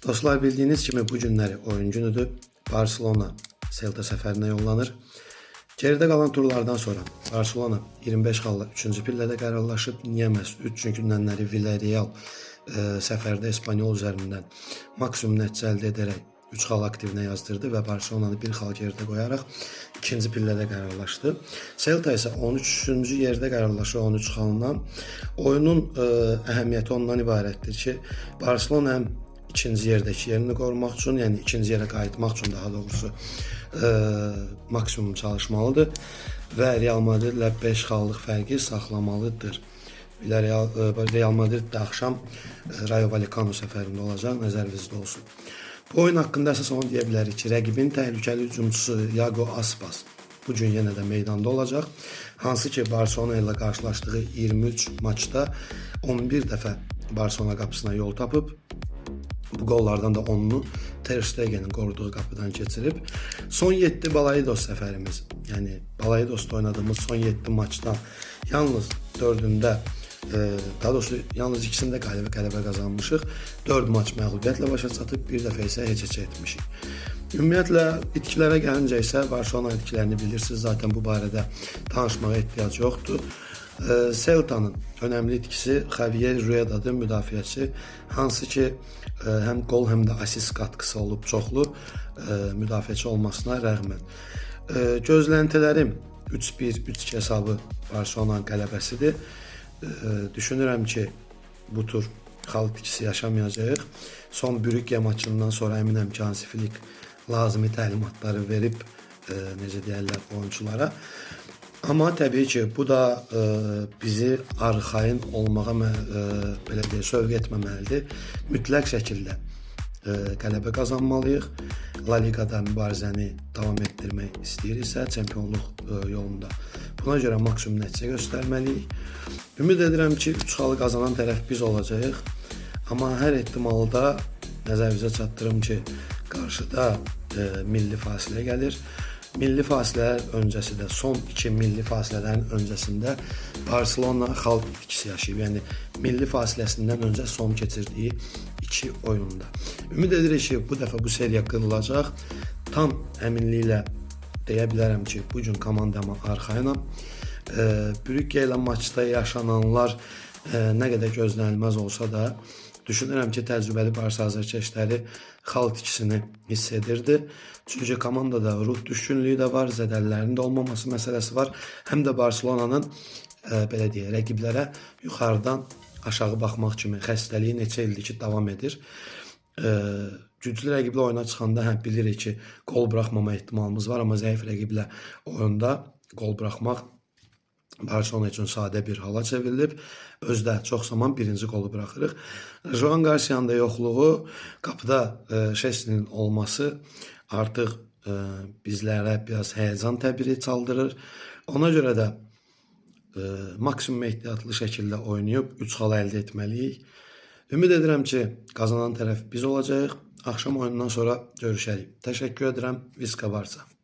Dostlar, bildiğiniz kimi bu günləri oyun günüdür. Barcelona Celta səfərinə yollanır. Geride qalan turlardan sonra Barcelona 25 xalla 3-cü pillədə qərarlaşıb. Niyə məhz 3? Çünki dünənləri Villarreal səfərdə İspanyol üzərindən maksimum nəticə əldə edərək 3 xal aktivinə yazdırdı və Barcelona'nı 1 xal geridə qoyaraq 2-ci pillədə qərarlaşdı. Celta isə 13-cü yerdə qərarlaşır 13 xalından. Oyunun əhəmiyyəti ondan ibarətdir ki, Barcelona həm ikinci yerdəki yerini qorumaq üçün, yəni ikinci yerə qayıtmaq üçün daha doğrusu maksimum çalışmalıdır və Real Madridlə 5 xallıq fərqi saxlamalıdır. Real Madrid də axşam Rayo Vallecano səfərində olacaq, nəzərinizdə olsun. Bu oyun haqqında əsas onu deyə bilərik ki, rəqibin təhlükəli hücumçusu Yago Aspas bu gün yenə də meydanda olacaq. Hansı ki, Barcelona ilə qarşılaşdığı 23 maçda 11 dəfə Barcelona qapısına yol tapıb. Bu qollardan da 10'unu Ter Stegen'in qoruduğu qapıdan keçirib. Son 7 Balaidos səfərimiz, yəni Balaidos'da oynadığımız son 7 maçdan yalnız 4'ündə, daha doğrusu yalnız ikisində qələbə qazanmışıq. 4 maç məğlubiyyətlə başa çatıb, bir dəfə isə heç etmişik. Ümumiyyətlə itkilərə gəlincə isə Barcelona itkilərini bilirsiniz. Zaten bu barədə danışmağa ehtiyac yoxdur. Celta'nın önemli itkisi Javier Rueda'dır, müdafiəçi. Hansı ki həm gol həm də asist katkısı olub çoxlu müdafiəçi olmasına rəğmən. Gözləntilərim 3-1, 3-2 hesabı Barcelona'nın qələbəsidir. Düşünürəm ki bu tur xal itkisi yaşamayacağıq. Son Brügge maçından sonra əminəm ki Hansi Flick lazımi təlimatları verib necə deyərlər oyunculara. Amma təbii ki bu da bizi arxayın olmağa belə deyə sövq etməməlidir. Mütləq şəkildə qələbə qazanmalıyıq. La Ligada mübarizəni davam etdirmək istəyiriksə çempionluq yolunda. Buna görə maksimum nəticə göstərməliyik. Ümid edirəm ki 3 xalı qazanan tərəf biz olacağıq. Amma hər ehtimalda nəzərinizə çatdırım ki qarşıda milli fasilə gəlir. Milli fasilələr öncəsi də, son 2 milli fasilələrin öncəsində Barcelona xalq itkisi yaşayıb. Yəni milli fasiləsindən öncə son keçirdiyi 2 oyunda. Ümid edirik ki bu dəfə bu seriya qırılacaq. Tam əminliklə deyə bilərəm ki bu gün komandama arxayınam. Brügge ilə maçda yaşananlar nə qədər gözlənilməz olsa da düşünürəm ki təcrübəli Barça azarkeşləri xal itkisini hiss edirdi. Çünki komandada ruh düşkünlüyü də var, zədəlilərin də olmaması məsələsi var. Həm də Barcelona'nın belə deyə rəqiblərə yuxarıdan aşağı baxmaq kimi xəstəliyi neçə ildir ki davam edir. Güclü rəqiblə oyuna çıxanda bilirik ki gol buraxmama ehtimalımız var, amma zəif rəqiblə oyunda gol buraxmaq Barcelona üçün sadə bir hala çevrilib. Özdə çox zaman birinci golu buraxırıq. Joan Garcia'nın da yoxluğu, qapıda Şesninin olması artıq bizlərə biraz həyəcan təbiri çaldırır. Ona görə də maksimum ehtiyatlı şəkildə oynayıb 3 xal əldə etməliyik. Ümid edirəm ki qazanan tərəf biz olacağıq. Axşam oyundan sonra görüşərik. Təşəkkür edirəm. Viska Barça.